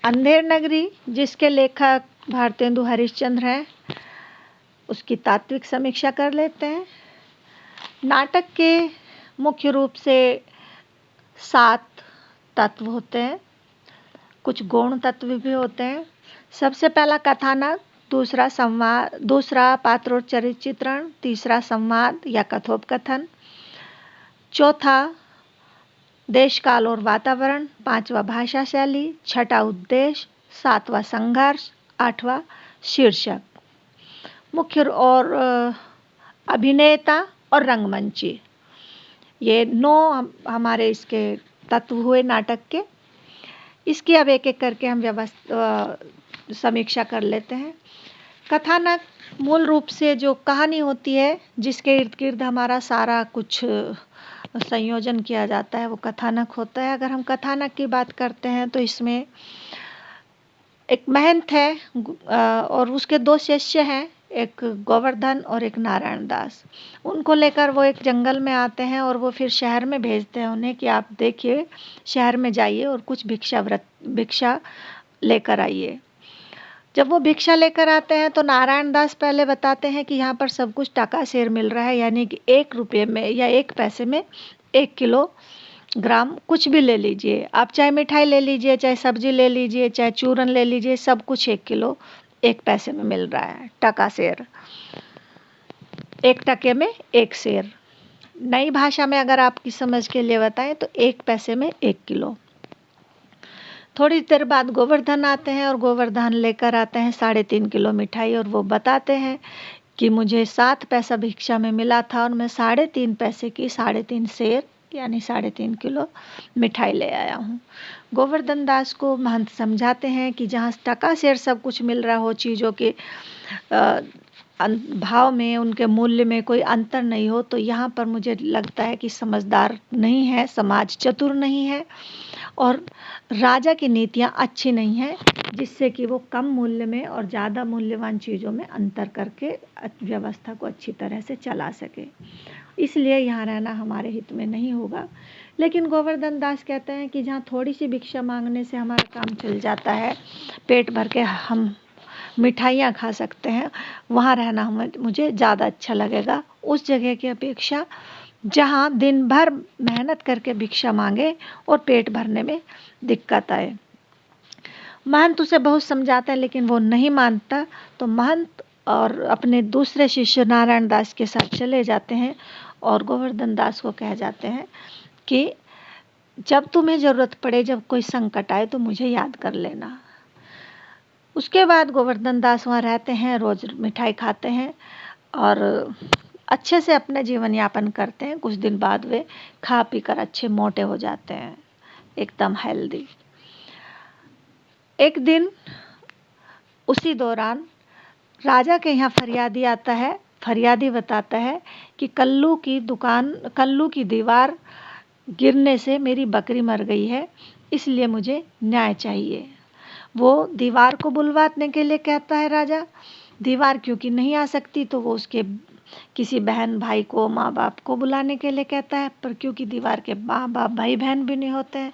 अंधेर नगरी, जिसके लेखक भारतेंदु हरिश्चंद्र हैं, उसकी तात्विक समीक्षा कर लेते हैं। नाटक के मुख्य रूप से 7 तत्व होते हैं, कुछ गौण तत्व भी होते हैं। सबसे पहला कथानक, दूसरा संवाद, दूसरा पात्रोच्चरित चित्रण, तीसरा संवाद या कथोपकथन, चौथा देश काल और वातावरण, पांचवा भाषा शैली, छठा उद्देश्य, सातवां संघर्ष, आठवां शीर्षक। मुख्य और अभिनेता और रंगमंची, ये 9 हमारे इसके तत्व हुए नाटक के। इसकी अब एक एक करके हम समीक्षा कर लेते हैं। कथानक मूल रूप से जो कहानी होती है, जिसके इर्द गिर्द हमारा सारा कुछ संयोजन किया जाता है, वो कथानक होता है। अगर हम कथानक की बात करते हैं तो इसमें एक महंत है और उसके 2 शिष्य हैं, एक गोवर्धन और एक नारायण दास। उनको लेकर वो एक जंगल में आते हैं और वो फिर शहर में भेजते हैं उन्हें कि आप देखिए, शहर में जाइए और कुछ भिक्षा लेकर आइए। जब वो भिक्षा लेकर आते हैं तो नारायण दास पहले बताते हैं कि यहाँ पर सब कुछ टका सेर मिल रहा है, यानी कि 1 रुपये में या 1 पैसे में 1 किलोग्राम कुछ भी ले लीजिए। आप चाहे मिठाई ले लीजिए, चाहे सब्जी ले लीजिए, चाहे चूरन ले लीजिए, सब कुछ 1 किलो 1 पैसे में मिल रहा है। टका सेर, 1 टके में 1 सेर। नई भाषा में अगर आपकी समझ के लिए बताएं तो 1 पैसे में 1 किलो। थोड़ी देर बाद गोवर्धन आते हैं और गोवर्धन लेकर आते हैं 3.5 किलो मिठाई और वो बताते हैं कि मुझे 7 पैसा भिक्षा में मिला था और मैं 3.5 पैसे की 3.5 सेर यानी 3.5 किलो मिठाई ले आया हूँ। गोवर्धन दास को महंत समझाते हैं कि जहाँ टका सेर सब कुछ मिल रहा हो, चीज़ों के भाव में, उनके मूल्य में कोई अंतर नहीं हो, तो यहाँ पर मुझे लगता है कि समझदार नहीं है, समाज चतुर नहीं है और राजा की नीतियाँ अच्छी नहीं हैं, जिससे कि वो कम मूल्य में और ज़्यादा मूल्यवान चीज़ों में अंतर करके व्यवस्था को अच्छी तरह से चला सके। इसलिए यहाँ रहना हमारे हित में नहीं होगा। लेकिन गोवर्धन दास कहते हैं कि जहाँ थोड़ी सी भिक्षा मांगने से हमारा काम चल जाता है, पेट भर के हम मिठाइयाँ खा सकते हैं, वहाँ रहना मुझे ज़्यादा अच्छा लगेगा उस जगह की अपेक्षा जहाँ दिन भर मेहनत करके भिक्षा मांगे और पेट भरने में दिक्कत आए। महंत उसे बहुत समझाता है लेकिन वो नहीं मानता, तो महंत और अपने दूसरे शिष्य नारायण दास के साथ चले जाते हैं और गोवर्धन दास को कह जाते हैं कि जब तुम्हें ज़रूरत पड़े, जब कोई संकट आए तो मुझे याद कर लेना। उसके बाद गोवर्धन दास वहाँ रहते हैं, रोज़ मिठाई खाते हैं और अच्छे से अपने जीवन यापन करते हैं। कुछ दिन बाद वे खा पी कर अच्छे मोटे हो जाते हैं, एकदम हेल्दी। एक दिन उसी दौरान राजा के यहाँ फरियादी आता है। फरियादी बताता है कि कल्लू की दीवार गिरने से मेरी बकरी मर गई है, इसलिए मुझे न्याय चाहिए। वो दीवार को बुलवाने के लिए कहता है राजा। दीवार क्योंकि नहीं आ सकती तो वो उसके किसी बहन भाई को, माँ बाप को बुलाने के लिए कहता है, पर क्योंकि दीवार के माँ बाप भाई बहन भी नहीं होते हैं,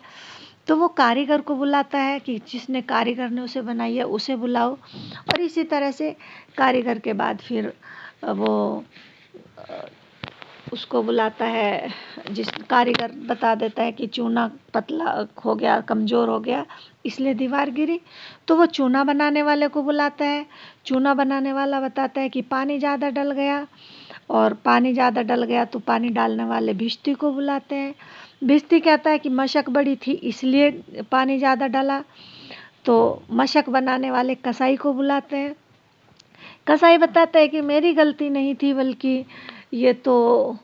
तो वो कारीगर को बुलाता है कि जिसने कारीगर ने उसे बनाई है उसे बुलाओ। और इसी तरह से कारीगर के बाद फिर वो उसको बुलाता है, जिस कारीगर बता देता है कि चूना पतला हो गया, कमज़ोर हो गया, इसलिए दीवार गिरी। तो वो चूना बनाने वाले को बुलाता है। चूना बनाने वाला बताता है कि पानी ज़्यादा डल गया, और पानी ज़्यादा डल गया तो पानी डालने वाले भिश्ती को बुलाते हैं। भिश्ती कहता है कि मशक बड़ी थी इसलिए पानी ज़्यादा डला, तो मशक बनाने वाले कसाई को बुलाते हैं। कसाई बताता है कि मेरी गलती नहीं थी, बल्कि ये तो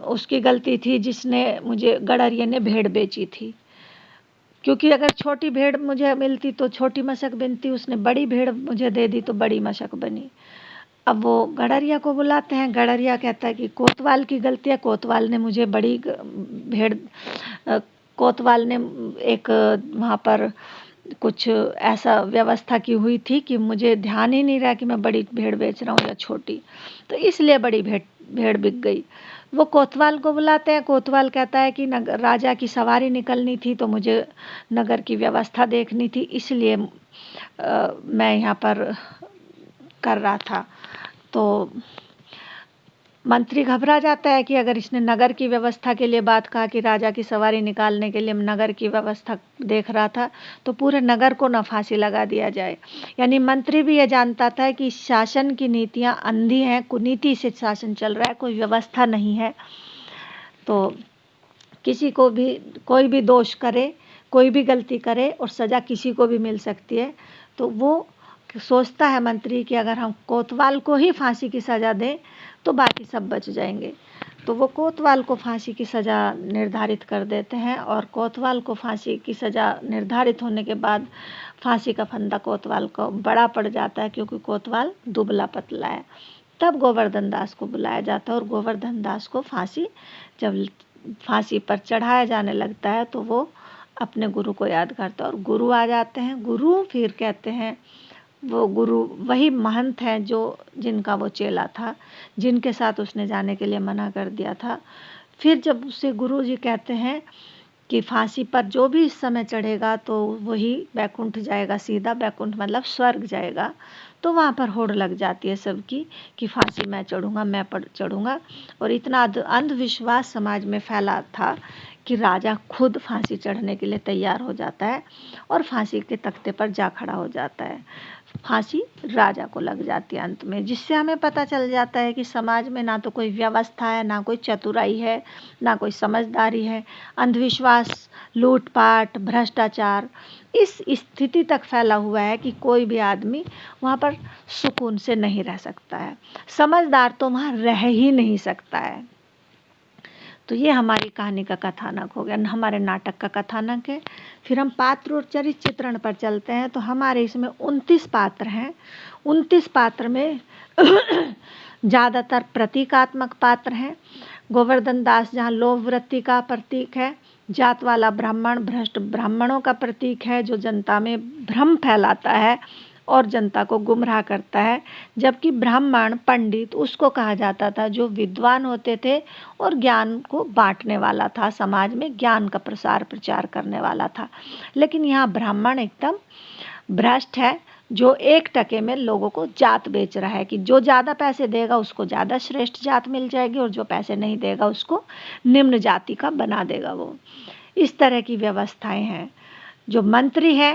उसकी गलती थी जिसने मुझे, गड़रिये ने भेड़ बेची थी, क्योंकि अगर छोटी भेड़ मुझे मिलती तो छोटी मशक बनती, उसने बड़ी भेड़ मुझे दे दी तो बड़ी मशक बनी। अब वो गड़रिया को बुलाते हैं। गड़रिया कहता है कि कोतवाल की गलती है, कोतवाल ने मुझे बड़ी भेड़, कोतवाल ने एक वहाँ पर कुछ ऐसा व्यवस्था की हुई थी कि मुझे ध्यान ही नहीं रहा कि मैं बड़ी भेड़ बेच रहा हूँ या छोटी, तो इसलिए बड़ी भेड़ बिक गई। वो कोतवाल को बुलाते हैं। कोतवाल कहता है कि राजा की सवारी निकलनी थी तो मुझे नगर की व्यवस्था देखनी थी, इसलिए मैं यहाँ पर कर रहा था। तो मंत्री घबरा जाता है कि अगर इसने नगर की व्यवस्था के लिए बात कहा कि राजा की सवारी निकालने के लिए नगर की व्यवस्था देख रहा था, तो पूरे नगर को न फांसी लगा दिया जाए। यानी मंत्री भी ये जानता था कि शासन की नीतियां अंधी हैं, कुनीति से शासन चल रहा है, कोई व्यवस्था नहीं है। तो किसी को भी कोई भी दोष करे, कोई भी गलती करे और सज़ा किसी को भी मिल सकती है। तो वो सोचता है मंत्री कि अगर हम कोतवाल को ही फांसी की सज़ा दें तो बाकी सब बच जाएंगे। तो वो कोतवाल को फांसी की सज़ा निर्धारित कर देते हैं और कोतवाल को फांसी की सज़ा निर्धारित होने के बाद फांसी का फंदा कोतवाल को बड़ा पड़ जाता है, क्योंकि कोतवाल दुबला पतला है। तब गोवर्धन दास को बुलाया जाता है और गोवर्धन दास को जब फांसी पर चढ़ाया जाने लगता है तो वो अपने गुरु को याद करता है और गुरु आ जाते हैं। गुरु फिर कहते हैं, वो गुरु वही महंत हैं जो जिनका वो चेला था, जिनके साथ उसने जाने के लिए मना कर दिया था। फिर जब उसे गुरु जी कहते हैं कि फांसी पर जो भी इस समय चढ़ेगा तो वही बैकुंठ जाएगा, सीधा बैकुंठ मतलब स्वर्ग जाएगा। तो वहाँ पर होड़ लग जाती है सबकी कि फांसी मैं चढ़ूँगा, मैं चढ़ूँगा। और इतना अंधविश्वास समाज में फैला था कि राजा खुद फांसी चढ़ने के लिए तैयार हो जाता है और फांसी के तख्ते पर जा खड़ा हो जाता है। फांसी राजा को लग जाती है अंत में, जिससे हमें पता चल जाता है कि समाज में ना तो कोई व्यवस्था है, ना कोई चतुराई है, ना कोई समझदारी है। अंधविश्वास, लूटपाट, भ्रष्टाचार इस स्थिति तक फैला हुआ है कि कोई भी आदमी वहाँ पर सुकून से नहीं रह सकता है। समझदार तो वहाँ रह ही नहीं सकता है। तो ये हमारी कहानी का कथानक हो गया, हमारे नाटक का कथानक है। फिर हम पात्र और चरित्र चित्रण पर चलते हैं। तो हमारे इसमें 29 पात्र हैं। 29 पात्र में ज़्यादातर प्रतीकात्मक पात्र हैं। गोवर्धन दास जहाँ लोभ वृत्ति का प्रतीक है, जात वाला ब्राह्मण भ्रष्ट ब्राह्मणों का प्रतीक है जो जनता में भ्रम फैलाता है और जनता को गुमराह करता है। जबकि ब्राह्मण पंडित उसको कहा जाता था जो विद्वान होते थे और ज्ञान को बांटने वाला था, समाज में ज्ञान का प्रसार प्रचार करने वाला था। लेकिन यहाँ ब्राह्मण एकदम भ्रष्ट है, जो 1 टके में लोगों को जात बेच रहा है कि जो ज़्यादा पैसे देगा उसको ज़्यादा श्रेष्ठ जात मिल जाएगी और जो पैसे नहीं देगा उसको निम्न जाति का बना देगा। वो इस तरह की व्यवस्थाएं हैं। जो मंत्री है,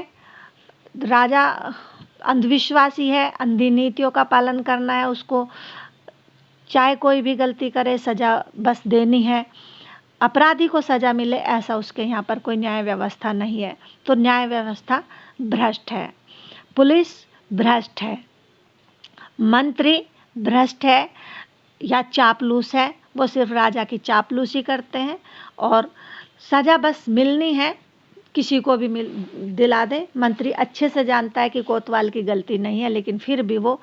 राजा अंधविश्वासी है, अंधी नीतियों का पालन करना है उसको, चाहे कोई भी गलती करे सजा बस देनी है, अपराधी को सजा मिले ऐसा उसके यहाँ पर कोई न्याय व्यवस्था नहीं है। तो न्याय व्यवस्था भ्रष्ट है, पुलिस भ्रष्ट है, मंत्री भ्रष्ट है या चापलूस है, वो सिर्फ राजा की चापलूसी करते हैं और सजा बस मिलनी है, किसी को भी दिला दे। मंत्री अच्छे से जानता है कि कोतवाल की गलती नहीं है, लेकिन फिर भी वो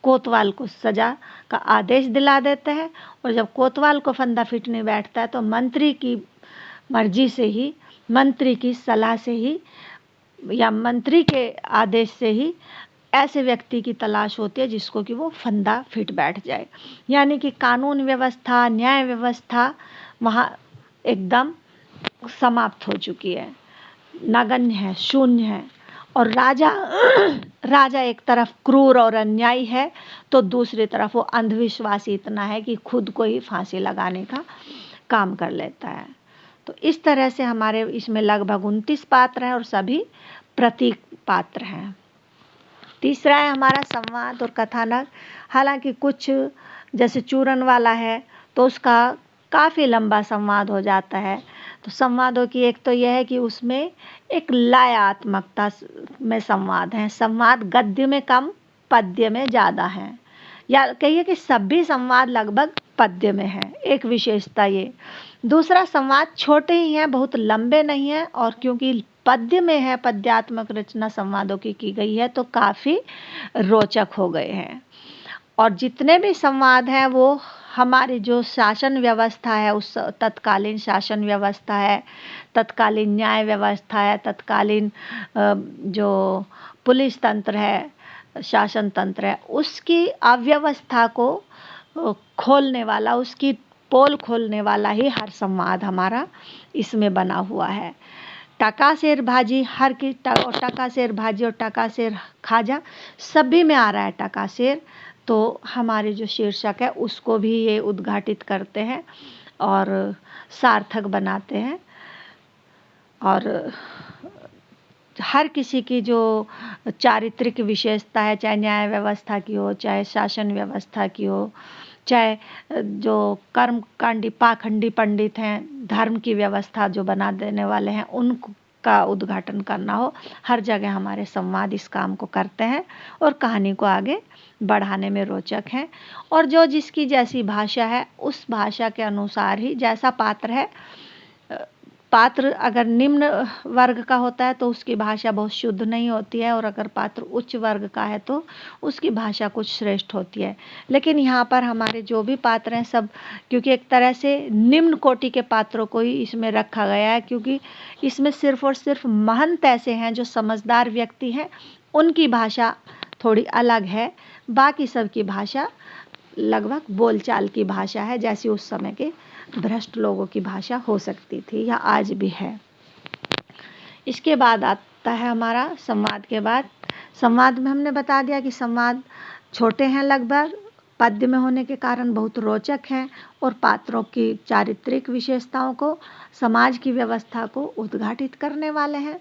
कोतवाल को सजा का आदेश दिला देते हैं। और जब कोतवाल को फंदा फिटने बैठता है तो मंत्री की मर्जी से ही, मंत्री की सलाह से ही या मंत्री के आदेश से ही ऐसे व्यक्ति की तलाश होती है जिसको कि वो फंदा फिट बैठ जाए। यानी कि कानून व्यवस्था, न्याय व्यवस्था वहाँ एकदम समाप्त हो चुकी है, नगण्य है, शून्य है। और राजा एक तरफ क्रूर और अन्यायी है तो दूसरी तरफ वो अंधविश्वासी इतना है कि खुद को ही फांसी लगाने का काम कर लेता है। तो इस तरह से हमारे इसमें लगभग 29 पात्र हैं और सभी प्रतीक पात्र हैं। तीसरा है हमारा संवाद और कथानक। हालांकि कुछ जैसे चूरन वाला है तो उसका काफ़ी लंबा संवाद हो जाता है। तो संवादों की एक तो यह है कि उसमें एक लयात्मकता में संवाद है। संवाद गद्य में कम, पद्य में ज़्यादा है, या कहिए कि सभी संवाद लगभग पद्य में है, एक विशेषता ये। दूसरा, संवाद छोटे ही हैं, बहुत लंबे नहीं हैं, और क्योंकि पद्य में है, पद्यात्मक रचना संवादों की गई है तो काफ़ी रोचक हो गए हैं। और जितने भी संवाद हैं वो हमारी जो शासन व्यवस्था है, उस तत्कालीन शासन व्यवस्था है, तत्कालीन न्याय व्यवस्था है, तत्कालीन जो पुलिस तंत्र है, शासन तंत्र है, उसकी अव्यवस्था को खोलने वाला, उसकी पोल खोलने वाला ही हर संवाद हमारा इसमें बना हुआ है। टकासेर भाजी हर की टकासेर भाजी और टकासेर खाजा सभी में आ रहा है टकासेर, तो हमारे जो शीर्षक है उसको भी ये उद्घाटित करते हैं और सार्थक बनाते हैं। और हर किसी की जो चारित्रिक विशेषता है, चाहे न्याय व्यवस्था की हो, चाहे शासन व्यवस्था की हो, चाहे जो कर्मकांडी पाखंडी पंडित हैं, धर्म की व्यवस्था जो बना देने वाले हैं, उनका उद्घाटन करना हो, हर जगह हमारे संवाद इस काम को करते हैं और कहानी को आगे बढ़ाने में रोचक हैं। और जो जिसकी जैसी भाषा है उस भाषा के अनुसार ही जैसा पात्र है, पात्र अगर निम्न वर्ग का होता है तो उसकी भाषा बहुत शुद्ध नहीं होती है, और अगर पात्र उच्च वर्ग का है तो उसकी भाषा कुछ श्रेष्ठ होती है। लेकिन यहाँ पर हमारे जो भी पात्र हैं सब, क्योंकि एक तरह से निम्न कोटि के पात्रों को ही इसमें रखा गया है, क्योंकि इसमें सिर्फ और सिर्फ महंत ऐसे हैं जो समझदार व्यक्ति हैं, उनकी भाषा थोड़ी अलग है। बाकी सबकी भाषा लगभग बोलचाल की भाषा है, जैसी उस समय के भ्रष्ट लोगों की भाषा हो सकती थी या आज भी है। इसके बाद आता है हमारा संवाद के बाद। संवाद में हमने बता दिया कि संवाद छोटे हैं, लगभग पद्य में होने के कारण बहुत रोचक हैं और पात्रों की चारित्रिक विशेषताओं को, समाज की व्यवस्था को उद्घाटित करने वाले हैं।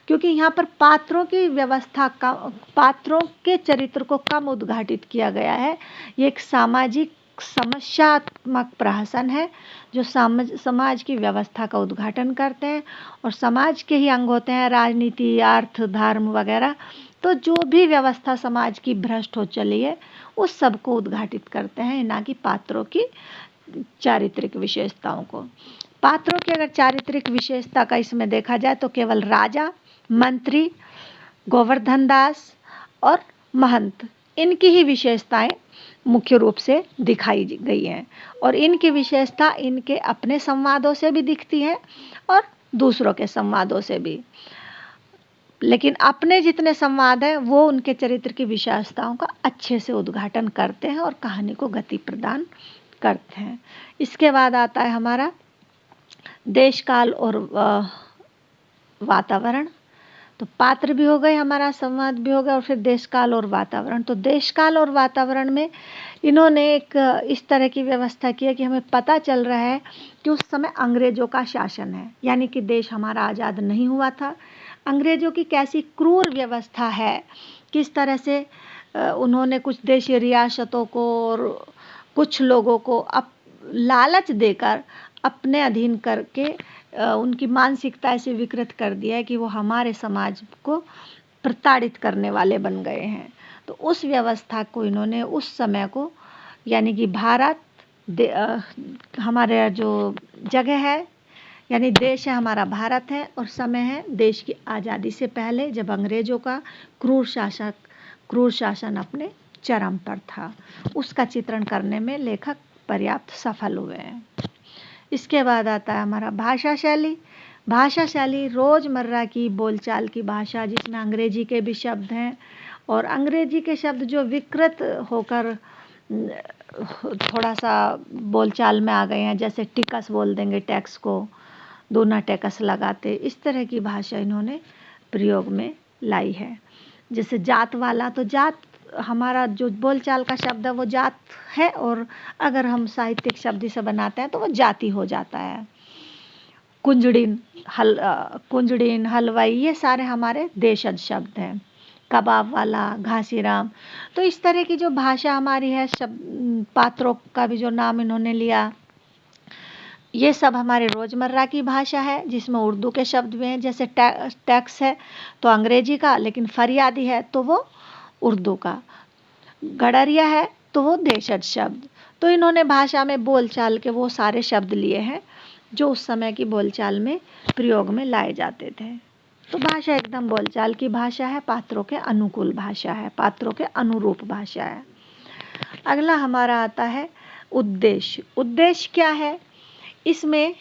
क्योंकि यहाँ पर पात्रों की व्यवस्था का, पात्रों के चरित्र को कम उद्घाटित किया गया है। ये एक सामाजिक समस्यात्मक प्रहसन है जो समाज की व्यवस्था का उद्घाटन करते हैं, और समाज के ही अंग होते हैं राजनीति, अर्थ, धर्म वगैरह। तो जो भी व्यवस्था समाज की भ्रष्ट हो चली है उस सब को उद्घाटित करते हैं, ना कि पात्रों की चारित्रिक विशेषताओं को। पात्रों की अगर चारित्रिक विशेषता का इसमें देखा जाए तो केवल राजा, मंत्री, गोवर्धन दास और महंत, इनकी ही विशेषताएं मुख्य रूप से दिखाई गई हैं, और इनकी विशेषता इनके अपने संवादों से भी दिखती है और दूसरों के संवादों से भी। लेकिन अपने जितने संवाद हैं वो उनके चरित्र की विशेषताओं का अच्छे से उद्घाटन करते हैं और कहानी को गति प्रदान करते हैं। इसके बाद आता है हमारा देश काल और वातावरण। तो पात्र भी हो गए, हमारा संवाद भी हो गया, और फिर देश काल और वातावरण। तो देश काल और वातावरण में इन्होंने एक इस तरह की व्यवस्था की है कि हमें पता चल रहा है कि उस समय अंग्रेजों का शासन है, यानी कि देश हमारा आज़ाद नहीं हुआ था। अंग्रेजों की कैसी क्रूर व्यवस्था है, किस तरह से उन्होंने कुछ देशी रियासतों को और कुछ लोगों को लालच देकर अपने अधीन करके उनकी मानसिकता ऐसे विकृत कर दिया है कि वो हमारे समाज को प्रताड़ित करने वाले बन गए हैं। तो उस व्यवस्था को इन्होंने उस समय को, यानी कि भारत हमारे जो जगह है, यानी देश है हमारा भारत है, और समय है देश की आज़ादी से पहले, जब अंग्रेजों का क्रूर शासन अपने चरम पर था, उसका चित्रण करने में लेखक पर्याप्त सफल हुए हैं। इसके बाद आता है हमारा भाषा शैली। भाषा शैली रोज़मर्रा की बोलचाल की भाषा, जिसमें अंग्रेजी के भी शब्द हैं, और अंग्रेजी के शब्द जो विकृत होकर थोड़ा सा बोलचाल में आ गए हैं, जैसे टिकस बोल देंगे टैक्स को, दूना टैक्स लगाते, इस तरह की भाषा इन्होंने प्रयोग में लाई है। जैसे जात वाला, तो जात हमारा जो बोलचाल का शब्द है वो जात है, और अगर हम साहित्यिक शब्द से बनाते हैं तो वो जाति हो जाता है। कुंजड़ीन, हलवाई, ये सारे हमारे देशज शब्द हैं। कबाब वाला, घासीराम। तो इस तरह की जो भाषा हमारी है, पात्रों का भी जो नाम इन्होंने लिया, ये सब हमारे रोज़मर्रा की भाषा है, जिसमें उर्दू के शब्द भी हैं। जैसे टैक्स है तो अंग्रेजी का, लेकिन फरियादी है तो वो उर्दू का, गडरिया है तो वो देशज शब्द। तो इन्होंने भाषा में बोलचाल के वो सारे शब्द लिए हैं जो उस समय की बोलचाल में प्रयोग में लाए जाते थे। तो भाषा एकदम बोलचाल की भाषा है, पात्रों के अनुकूल भाषा है, पात्रों के अनुरूप भाषा है। अगला हमारा आता है उद्देश्य। उद्देश्य क्या है? इसमें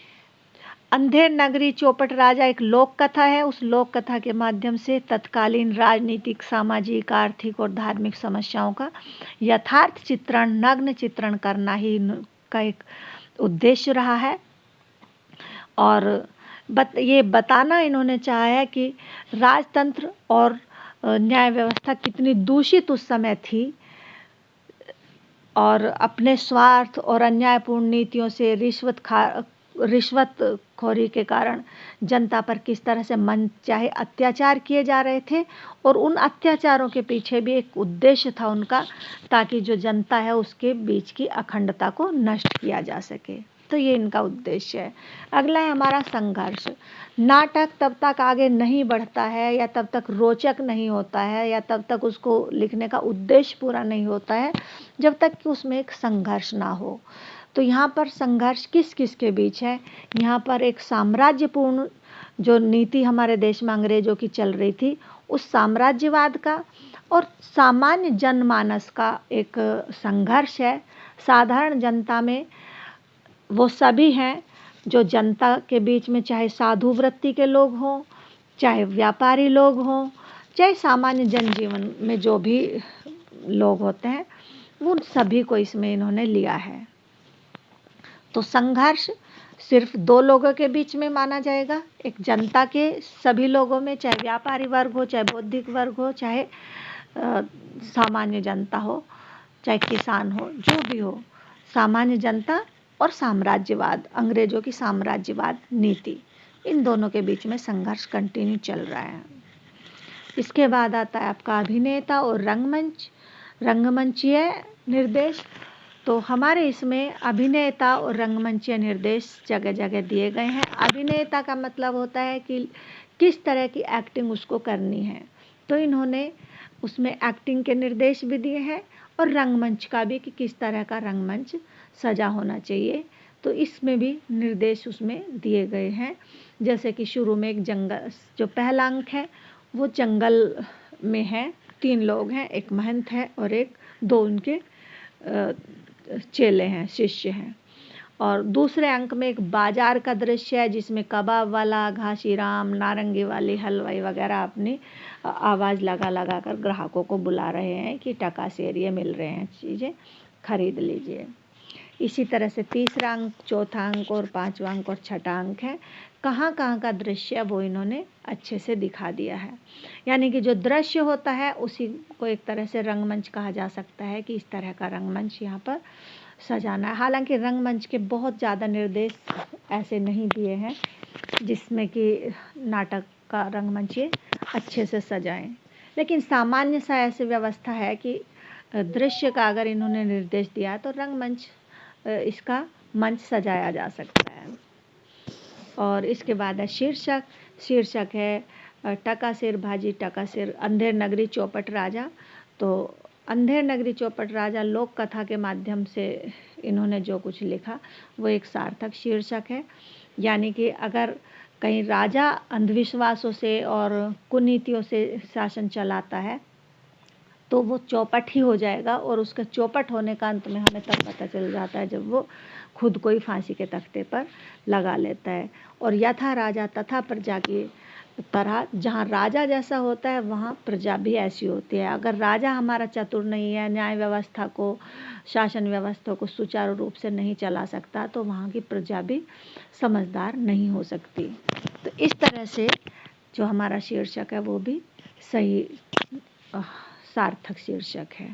अंधेर नगरी चौपट राजा एक लोक कथा है। उस लोक कथा के माध्यम से तत्कालीन राजनीतिक, सामाजिक, आर्थिक और धार्मिक समस्याओं का यथार्थ चित्रण, नग्न चित्रण करना ही का एक उद्देश्य रहा है। और ये बताना इन्होंने चाहा है कि राजतंत्र और न्याय व्यवस्था कितनी दूषित उस समय थी और अपने स्वार्थ और अन्यायपूर्ण नीतियों से रिश्वतखोरी के कारण जनता पर किस तरह से मन चाहे अत्याचार किए जा रहे थे, और उन अत्याचारों के पीछे भी एक उद्देश्य था उनका, ताकि जो जनता है उसके बीच की अखंडता को नष्ट किया जा सके। तो ये इनका उद्देश्य है। अगला है हमारा संघर्ष। नाटक तब तक आगे नहीं बढ़ता है या तब तक रोचक नहीं होता है या तब तक उसको लिखने का उद्देश्य पूरा नहीं होता है जब तक कि उसमें एक संघर्ष ना हो। तो यहाँ पर संघर्ष किस किस के बीच है? यहाँ पर एक साम्राज्यपूर्ण जो नीति हमारे देश में अंग्रेजों की चल रही थी, उस साम्राज्यवाद का और सामान्य जनमानस का एक संघर्ष है। साधारण जनता में वो सभी हैं जो जनता के बीच में, चाहे साधु वृत्ति के लोग हों, चाहे व्यापारी लोग हों, चाहे सामान्य जनजीवन में जो भी लोग होते हैं, उन सभी को इसमें इन्होंने लिया है। तो संघर्ष सिर्फ दो लोगों के बीच में माना जाएगा, एक जनता के सभी लोगों में, चाहे व्यापारी वर्ग हो, चाहे बौद्धिक वर्ग हो, चाहे सामान्य जनता हो, चाहे किसान हो, जो भी हो, सामान्य जनता और साम्राज्यवाद, अंग्रेजों की साम्राज्यवाद नीति, इन दोनों के बीच में संघर्ष कंटिन्यू चल रहा है। इसके बाद आता है आपका अभिनेता और रंगमंच, रंगमंचीय निर्देश। तो हमारे इसमें अभिनेता और रंगमंचीय निर्देश जगह जगह दिए गए हैं। अभिनेता का मतलब होता है कि किस तरह की एक्टिंग उसको करनी है, तो इन्होंने उसमें एक्टिंग के निर्देश भी दिए हैं, और रंगमंच का भी कि किस तरह का रंगमंच सजा होना चाहिए, तो इसमें भी निर्देश उसमें दिए गए हैं। जैसे कि शुरू में एक जंगल, जो पहला अंक है वो जंगल में है, 3 लोग हैं, एक महंत है और एक 2 उनके चेले हैं, शिष्य हैं। और दूसरे अंक में एक बाजार का दृश्य है जिसमें कबाब वाला, घासीराम, नारंगी वाली, हलवाई वगैरह अपनी आवाज़ लगा लगा कर ग्राहकों को बुला रहे हैं कि टका सेर ये मिल रहे हैं, चीज़ें खरीद लीजिए। इसी तरह से तीसरा अंक, चौथा अंक और 5वां अंक और 6ठा अंक है, कहाँ कहाँ का दृश्य वो इन्होंने अच्छे से दिखा दिया है। यानी कि जो दृश्य होता है उसी को एक तरह से रंगमंच कहा जा सकता है, कि इस तरह का रंगमंच यहाँ पर सजाना है। हालांकि रंगमंच के बहुत ज़्यादा निर्देश ऐसे नहीं दिए हैं जिसमें कि नाटक का रंगमंच ये अच्छे से सजाएं, लेकिन सामान्य सा ऐसी व्यवस्था है कि दृश्य का अगर इन्होंने निर्देश दिया तो रंगमंच इसका मंच सजाया जा सकता है। और इसके बाद है शीर्षक। शीर्षक है टका सिर भाजी टका सिर, अंधेर नगरी चौपट राजा। तो अंधेर नगरी चौपट राजा लोक कथा के माध्यम से इन्होंने जो कुछ लिखा वो एक सार्थक शीर्षक है। यानी कि अगर कहीं राजा अंधविश्वासों से और कुनीतियों से शासन चलाता है तो वो चौपट ही हो जाएगा, और उसका चौपट होने का अंत में हमें तब पता चल जाता है जब वो खुद को ही फांसी के तख्ते पर लगा लेता है। और यथा राजा तथा प्रजा की तरह, जहाँ राजा जैसा होता है वहाँ प्रजा भी ऐसी होती है। अगर राजा हमारा चतुर नहीं है, न्याय व्यवस्था को, शासन व्यवस्था को सुचारू रूप से नहीं चला सकता, तो वहाँ की प्रजा भी समझदार नहीं हो सकती। तो इस तरह से जो हमारा शीर्षक है वो भी सही सार्थक शीर्षक है।